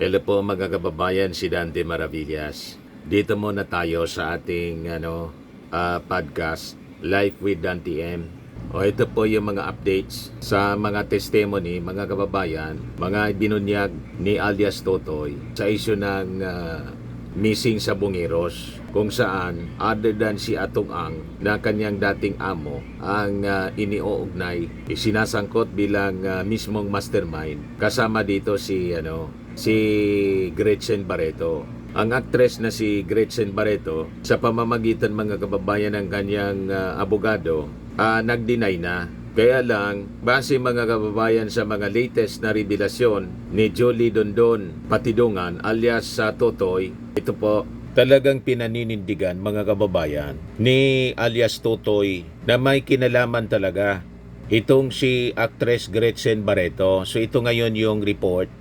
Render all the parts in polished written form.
Hello po mga kababayan, si Dante Maravillas. Dito muna tayo sa ating podcast, Life with Dante M. Ito po yung mga updates sa mga testimony, mga kababayan, mga binunyag ni alias Totoy sa isyu ng missing sa Bungeros, kung saan other than si Atong Ang na kanyang dating amo ang iniuugnay, isinasangkot bilang mismong mastermind. Kasama dito si Gretchen Barreto. Ang actress na si Gretchen Barreto, sa pamamagitan mga kababayan ng kanyang abogado, nag-deny na. Kaya lang, base mga kababayan sa mga latest na revelasyon ni Jolie Dondon Patidungan alias sa Totoy, ito po, talagang pinaninindigan mga kababayan ni alias Totoy na may kinalaman talaga itong si actress Gretchen Barreto. So ito ngayon yung report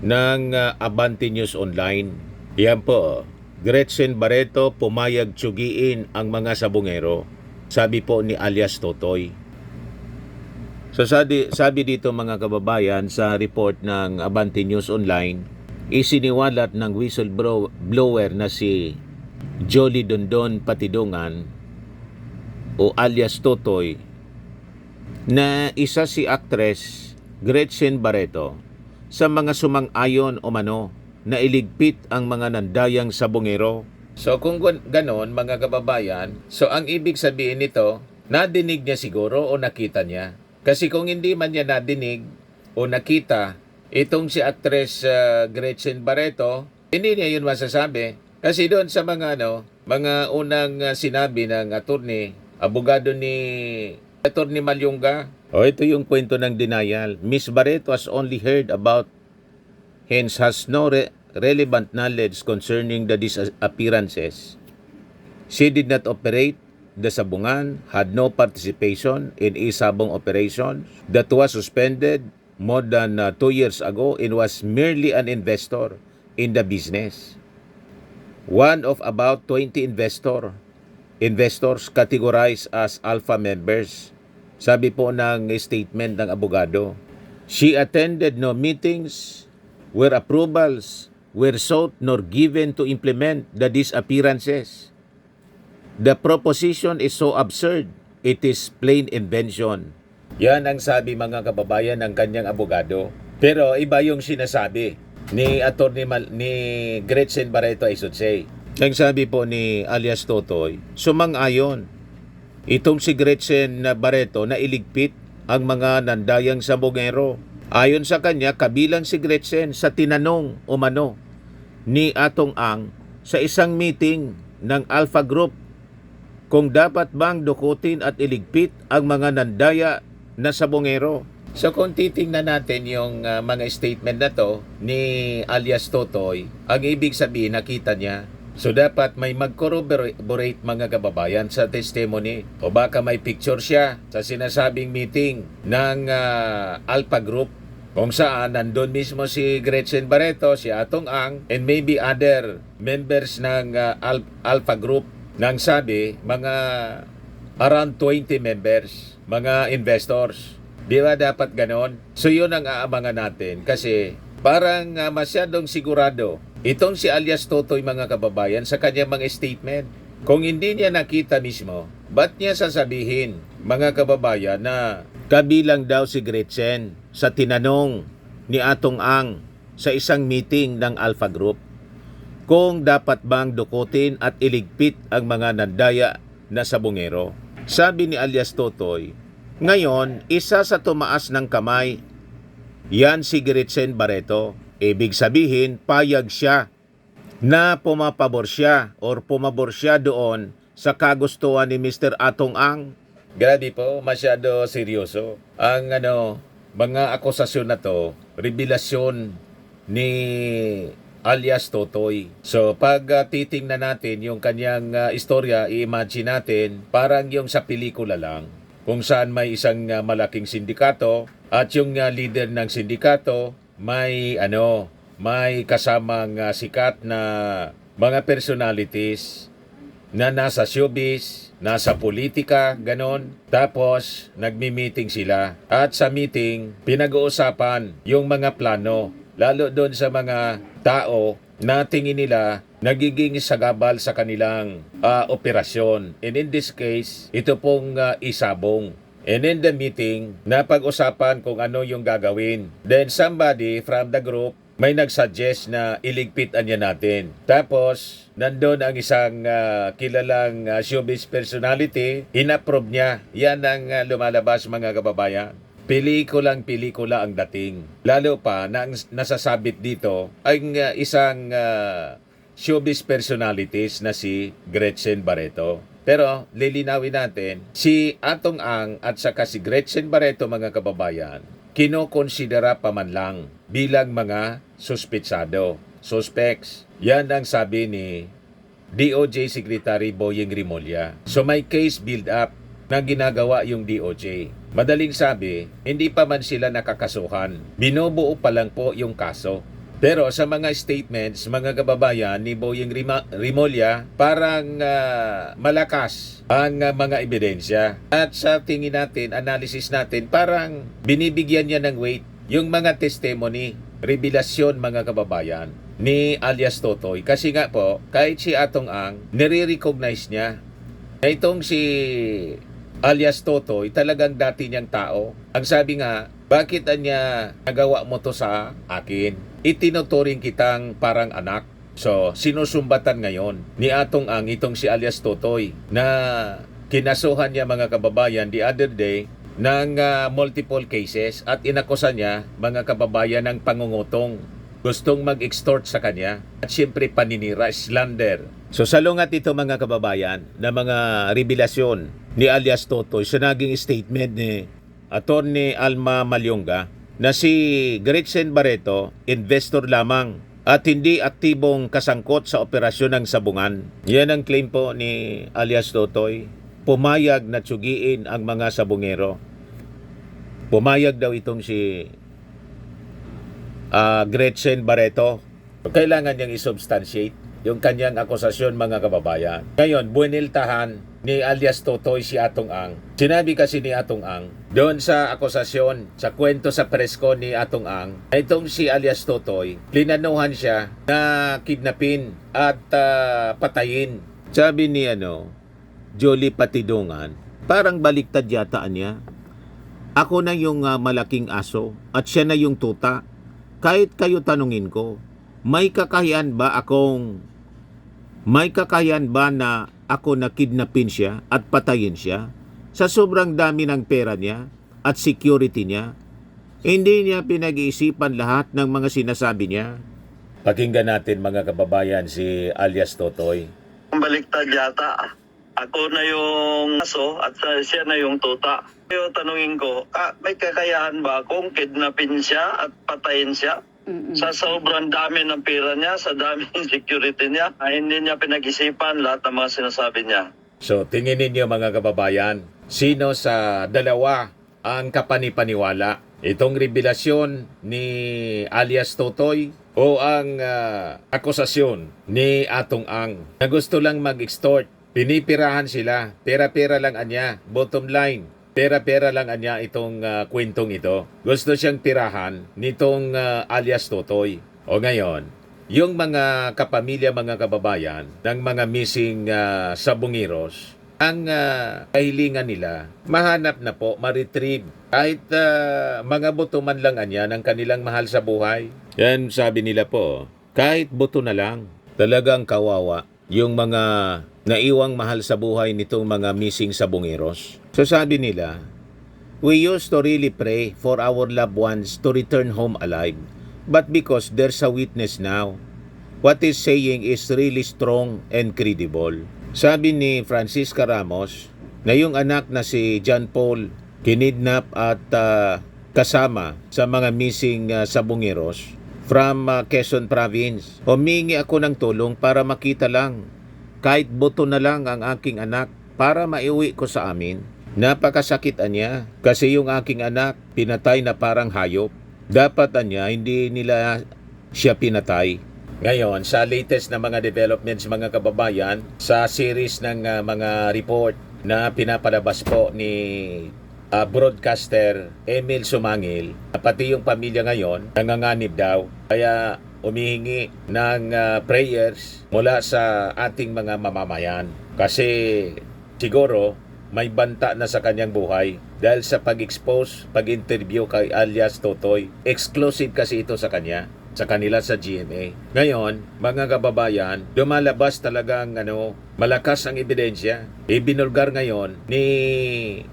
ng Abante News Online. Yan po, Gretchen Barreto pumayag tsugiin ang mga sabungero, sabi po ni alias Totoy. So sabi dito mga kababayan sa report ng Abante News Online, isiniwalat ng whistleblower na si Jolie Dondon Patidungan o alias Totoy na isa si actress Gretchen Barreto sa mga sumang-ayon o mano na iligpit ang mga nandayang sabungero. So kung ganon mga kababayan, so ang ibig sabihin nito, nadinig niya siguro o nakita niya. Kasi kung hindi man niya nadinig o nakita itong si actress Gretchen Barreto, hindi niya yun masasabi. Kasi doon sa mga mga unang sinabi ng abogado ni Attorney Malyunga, ito yung kwento ng denial. Miss Barreto has only heard about, hence has no relevant knowledge concerning the disappearances. She did not operate the sabungan, had no participation in Isabong operation that was suspended more than 2 years ago and was merely an investor in the business. One of about 20 investors categorized as alpha members, sabi po ng statement ng abogado. She attended no meetings where approvals were sought nor given to implement the disappearances. The proposition is so absurd, it is plain invention. Yan ang sabi mga kababayan ng kanyang abogado. Pero iba yung sinasabi ni ni Gretchen Barreto, I should say. Ang sabi po ni alias Totoy, sumang-ayon itong si Gretchen Barreto na iligpit ang mga nandayang sabungero. Ayon sa kanya, kabilang si Gretchen sa tinanong umano ni Atong Ang sa isang meeting ng Alpha Group kung dapat bang dukutin at iligpit ang mga nandaya na sabungero. So kung titingnan natin yung mga statement na to ni alias Totoy, ang ibig sabihin nakita niya. So dapat may mag-corroborate mga kababayan sa testimony, o baka may picture siya sa sinasabing meeting ng Alpha Group kung saan nandun mismo si Gretchen Barreto, si Atong Ang, and maybe other members ng Alpha Group. Nang sabi, mga around 20 members, mga investors. Di ba dapat ganon? So yun ang aabangan natin kasi parang masyadong sigurado itong si alias Totoy mga kababayan sa kanyang mga statement. Kung hindi niya nakita mismo, ba't niya sasabihin mga kababayan na kabilang daw si Gretchen sa tinanong ni Atong Ang sa isang meeting ng Alpha Group kung dapat bang dukutin at iligpit ang mga nandaya na sabungero. Sabi ni alias Totoy, ngayon, isa sa tumaas ng kamay, yan si Gretchen Barreto. Ibig sabihin, payag siya na pumabor siya doon sa kagustuhan ni Mr. Atong Ang. Grabe po, masyado seryoso. Ang mga akusasyon na to, revelasyon ni alias Totoy. So pag titingnan natin yung kanyang istorya, i-imagine natin parang yung sa pelikula lang, kung saan may isang malaking sindikato at yung leader ng sindikato may kasamang sikat na mga personalities na nasa showbiz, nasa politika, ganon. Tapos nagmi-meeting sila at sa meeting pinag-uusapan yung mga plano lalo doon sa mga tao na tingin nila nagiging sagabal sa kanilang operasyon. And in this case, ito pong isabong. And in the meeting, napag-usapan kung ano yung gagawin. Then somebody from the group may nagsuggest na iligpitan niya natin. Tapos, nandun ang isang kilalang showbiz personality, inapprove niya. Yan ang lumalabas mga kababayan. Pelikula ang dating. Lalo pa na ang nasasabit dito ay isang showbiz personalities na si Gretchen Barreto. Pero lilinawin natin, si Atong Ang at saka si Gretchen Barreto mga kababayan, kinokonsidera pa man lang bilang mga suspetsado, suspects. Yan ang sabi ni DOJ Secretary Boyeng Rimulya. So may case build up na ginagawa yung DOJ. Madaling sabi, hindi pa man sila nakakasuhan. Binubuo pa lang po yung kaso. Pero sa mga statements, mga kababayan ni Boyeng Rimulya, parang malakas ang mga ebidensya. At sa tingin natin, analysis natin, parang binibigyan niya ng weight yung mga testimony, revelasyon mga kababayan ni alias Totoy. Kasi nga po, kahit si Atong Ang, nire-recognize niya na itong si alias Totoy talagang dati niyang tao. Ang sabi nga, bakit niya nagawa mo to sa akin? Itinuturing kitang parang anak. So, sinusumbatan ngayon ni Atong Ang itong si alias Totoy na kinasuhan niya mga kababayan the other day ng multiple cases at inakusa niya mga kababayan ng pangungutong, gustong mag-extort sa kanya at siyempre paninira, slander. So salungat ito mga kababayan na mga revelasyon ni alias Totoy sa naging statement ni Attorney Alma Malyonga na si Gretchen Barreto investor lamang at hindi aktibong kasangkot sa operasyon ng sabungan. Yan ang claim po ni alias Totoy. Pumayag na tsugiin ang mga sabungero. Pumayag daw itong si Gretchen Barreto. Kailangan niyang isubstantiate yung kanyang akusasyon mga kababayan. Ngayon, bueniltahan ni alias Totoy si Atong Ang. Sinabi kasi ni Atong Ang, doon sa akusasyon, sa kwento sa presko ni Atong Ang, na itong si alias Totoy, plinanuhan siya na kidnapin at patayin. Sabi ni Jolie Patidongan, parang baliktad yata niya. Ako na yung malaking aso at siya na yung tuta. Kahit kayo tanungin ko, may kakayahan ba na ako na kidnapin siya at patayin siya? Sa sobrang dami ng pera niya at security niya, hindi niya pinag-iisipan lahat ng mga sinasabi niya. Pakinggan natin mga kababayan si alias Totoy. Baliktad yata. Ako na yung aso at siya na yung tuta. Pero tanungin ko, may kakayahan ba akong kidnapin siya at patayin siya? Sa sobrang dami ng pera niya, sa dami ng security niya, hindi niya pinag-isipan lahat ng mga sinasabi niya. So, tingin ninyo mga kababayan, sino sa dalawa ang kapanipaniwala? Itong revelasyon ni alias Totoy o ang akusasyon ni Atong Ang na gusto lang mag-extort? Pinipirahan sila, pera-pera lang anya, bottom line. Pera-pera lang anya itong kwentong ito. Gusto siyang tirahan nitong alias Totoy. O ngayon, yung mga kapamilya, mga kababayan ng mga missing sabungiros, ang kahilingan nila, mahanap na po, ma-retrieve. Kahit mga buto man lang anya ng kanilang mahal sa buhay. Yan sabi nila po, kahit buto na lang, talagang kawawa yung mga naiwang mahal sa buhay nitong mga missing sabungiros. So sabi nila, we used to really pray for our loved ones to return home alive. But because there's a witness now, what is saying is really strong and credible. Sabi ni Francisca Ramos na yung anak na si John Paul kinidnap at kasama sa mga missing sabungiros from Quezon Province. Humingi ako ng tulong para makita lang, kahit buto na lang ang aking anak para maiuwi ko sa amin. Napakasakit niya kasi yung aking anak pinatay na parang hayop. Dapat niya hindi nila siya pinatay. Ngayon, sa latest na mga developments mga kababayan, sa series ng mga report na pinapalabas po ni broadcaster Emil Sumangil, pati yung pamilya ngayon, nanganganib daw. Kaya umihingi ng prayers mula sa ating mga mamamayan. Kasi siguro may banta na sa kanyang buhay dahil sa pag-expose, pag-interview kay alias Totoy. Exclusive kasi ito sa kanya, sa kanila sa GMA. Ngayon, mga kababayan, lumalabas talagang malakas ang ebidensya. Ibinulgar ngayon ni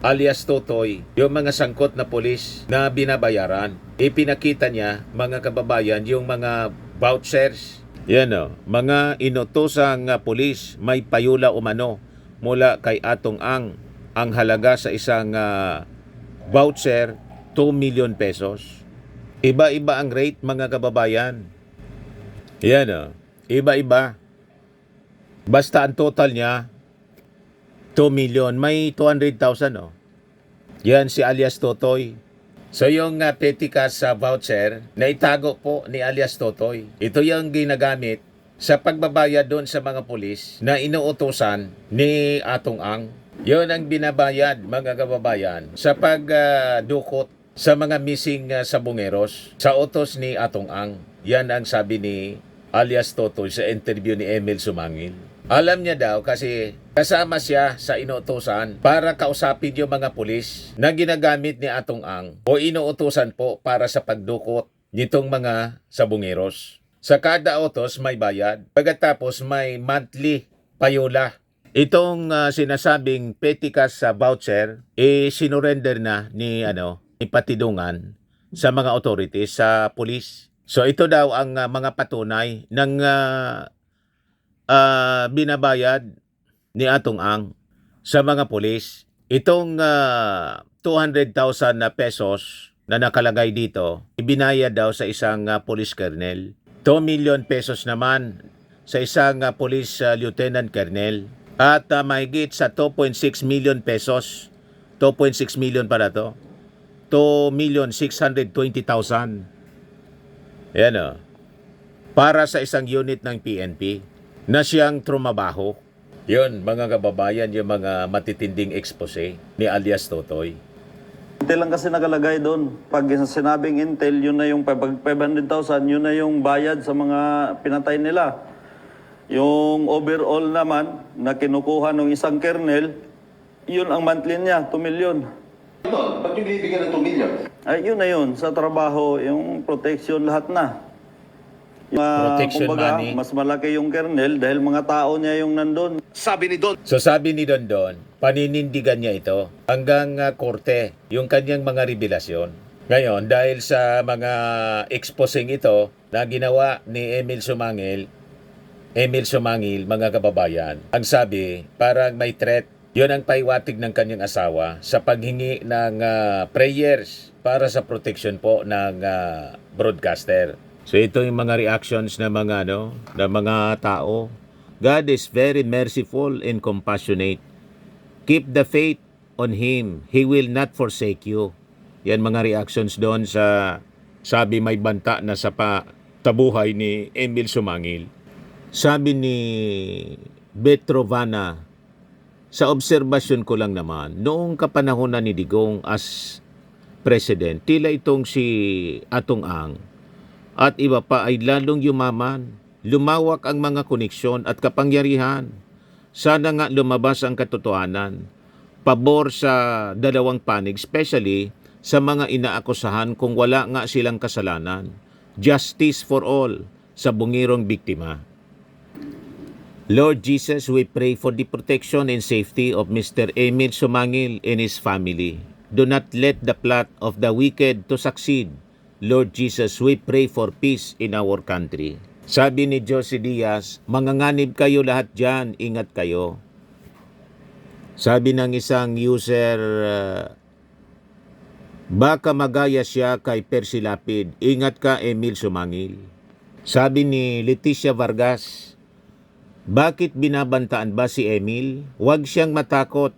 alias Totoy yung mga sangkot na pulis na binabayaran. Ipinakita niya, mga kababayan, yung mga vouchers. Yan mga inutosang pulis may payula umano mula kay Atong ang halaga sa isang voucher 2 million pesos. Iba-iba ang rate, mga kababayan. Yan iba-iba. Basta ang total niya 2 million, may 200,000 Yan si alias Totoy. So yung petty cash sa voucher na itago po ni alias Totoy. Ito yung ginagamit sa pagbabayad doon sa mga pulis na inuutosan ni Atong Ang. Yun ang binabayad, mga kababayan, sa pagdukot sa mga missing sabongeros sa utos ni Atong Ang. Yan ang sabi ni alias Totoy sa interview ni Emil Sumangil. Alam niya daw kasi kasama siya sa inuutosan para kausapin yung mga pulis na ginagamit ni Atong Ang o inuutosan po para sa pagdukot nitong mga sabongeros. Sa kada utos may bayad, pagkatapos may monthly payola. Itong sinasabing petty cash sa voucher, sinurrender na ni Patidungan sa mga authorities, sa pulis. So ito daw ang mga patunay ng binabayad ni Atong Ang sa mga pulis. Itong 200,000 na pesos na nakalagay dito, ibinayad daw sa isang police colonel. 2 million pesos naman sa isang police lieutenant colonel. At mahigit sa 2.6 million pesos, 2.6 million para to, 2,620,000. Yan para sa isang unit ng PNP na siyang trumabaho. Yun, mga kababayan, yung mga matitinding expose ni alias Totoy. Intel lang kasi nakalagay doon. Pag sinabing Intel, yun na yung 500,000, yun na yung bayad sa mga pinatay nila. Yung overall naman na kinukuha ng isang kernel, yun ang monthly niya, 2 million. Ba't yung bibigyan ng 2 million? Ay, yun na yun. Sa trabaho, yung protection lahat na. Protection kumbaga, money. mas malaki yung kernel dahil mga tao niya yung nandun. Sabi ni Don. So sabi ni Don, paninindigan niya ito hanggang korte, yung kanyang mga revelasyon. Ngayon, dahil sa mga exposing ito na ginawa ni Emil Sumangil, mga kababayan, ang sabi, parang may threat. Yun ang paiwatig ng kanyang asawa sa paghingi ng prayers para sa protection po ng broadcaster. So ito yung mga reactions ng mga tao. God is very merciful and compassionate. Keep the faith on Him. He will not forsake you. Yan mga reactions doon sa sabi may banta na sa buhay ni Emil Sumangil. Sabi ni Betrovana, sa obserbasyon ko lang naman, noong kapanahonan ni Digong as president, tila itong si Atong Ang at iba pa ay lalong yumaman. Lumawak ang mga koneksyon at kapangyarihan. Sana nga lumabas ang katotohanan. Pabor sa dalawang panig, especially sa mga inaakusahan kung wala nga silang kasalanan. Justice for all sa bungirong biktima. Lord Jesus, we pray for the protection and safety of Mr. Emil Sumangil and his family. Do not let the plot of the wicked to succeed. Lord Jesus, we pray for peace in our country. Sabi ni Josie Diaz, manganganib kayo lahat dyan, ingat kayo. Sabi ng isang user, baka magaya siya kay Percy Lapid, ingat ka Emil Sumangil. Sabi ni Leticia Vargas, bakit binabantaan ba si Emil? Huwag siyang matakot.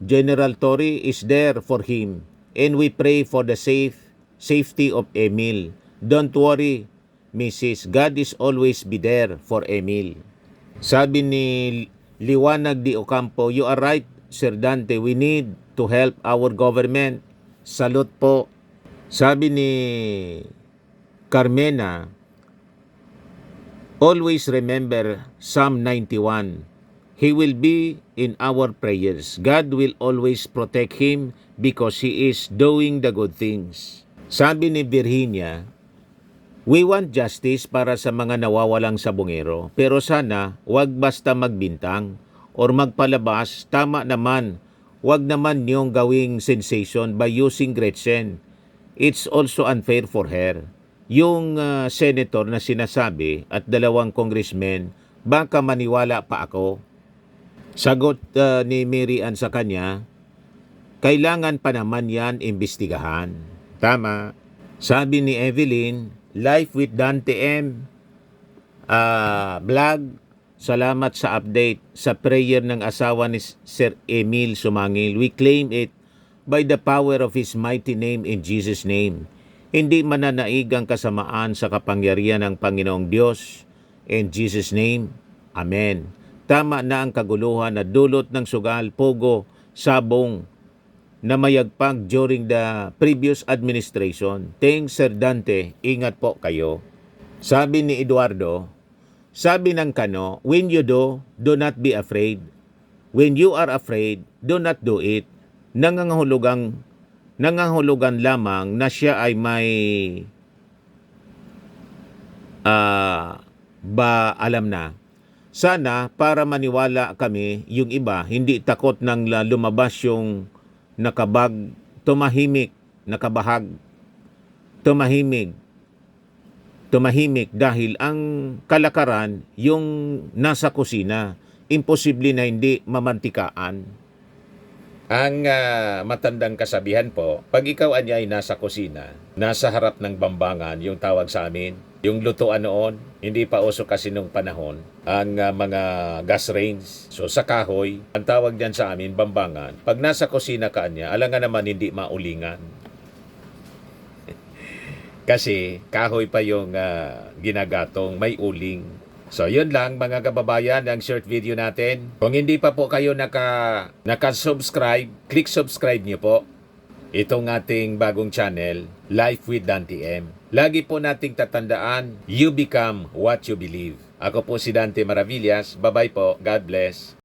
General Torre is there for him. And we pray for the safety of Emil. Don't worry, Mrs. God is always be there for Emil. Sabi ni Liwanag Di Ocampo, you are right, Sir Dante, we need to help our government. Salute po. Sabi ni Carmena, always remember Psalm 91. He will be in our prayers. God will always protect him because he is doing the good things. Sabi ni Virginia, we want justice para sa mga nawawalang sabongero. Pero sana, wag basta magbintang or magpalabas. Tama naman, wag naman niyong gawing sensation by using Gretchen. It's also unfair for her. Yung senator na sinasabi at 2 congressmen, baka maniwala pa ako. Sagot ni Mary Ann sa kanya, kailangan pa naman yan imbestigahan. Tama. Sabi ni Evelyn, Life with Dante M. Vlog, salamat sa update sa prayer ng asawa ni Sir Emil Sumangil. We claim it by the power of His mighty name in Jesus' name. Hindi mananaig ang kasamaan sa kapangyarihan ng Panginoong Diyos. In Jesus' name, Amen. Tama na ang kaguluhan na dulot ng sugal, pogo, sabong na mayagpag during the previous administration. Thanks, Sir Dante. Ingat po kayo. Sabi ni Eduardo, sabi ng Kano, when you do not be afraid. When you are afraid, do not do it. Nangangahulugan lamang na siya ay may alam na. Sana para maniwala kami, yung iba hindi takot nang lumabas yung tumahimik dahil ang kalakaran yung nasa kusina. Imposible na hindi mamantikaan. Ang matandang kasabihan po, pag ikaw ay nasa kusina, nasa harap ng bambangan, yung tawag sa amin, yung lutuan noon, hindi pa uso kasi nung panahon, ang mga gas range. So sa kahoy, ang tawag dyan sa amin, bambangan. Pag nasa kusina ka niya, alangan naman hindi maulingan. Kasi kahoy pa yung ginagatong, may uling. So, yun lang mga kababayan, ang short video natin. Kung hindi pa po kayo naka-subscribe, click subscribe niyo po. Itong ating bagong channel, Life with Dante M. Lagi po nating tatandaan, you become what you believe. Ako po si Dante Maravillas. Bye-bye po. God bless.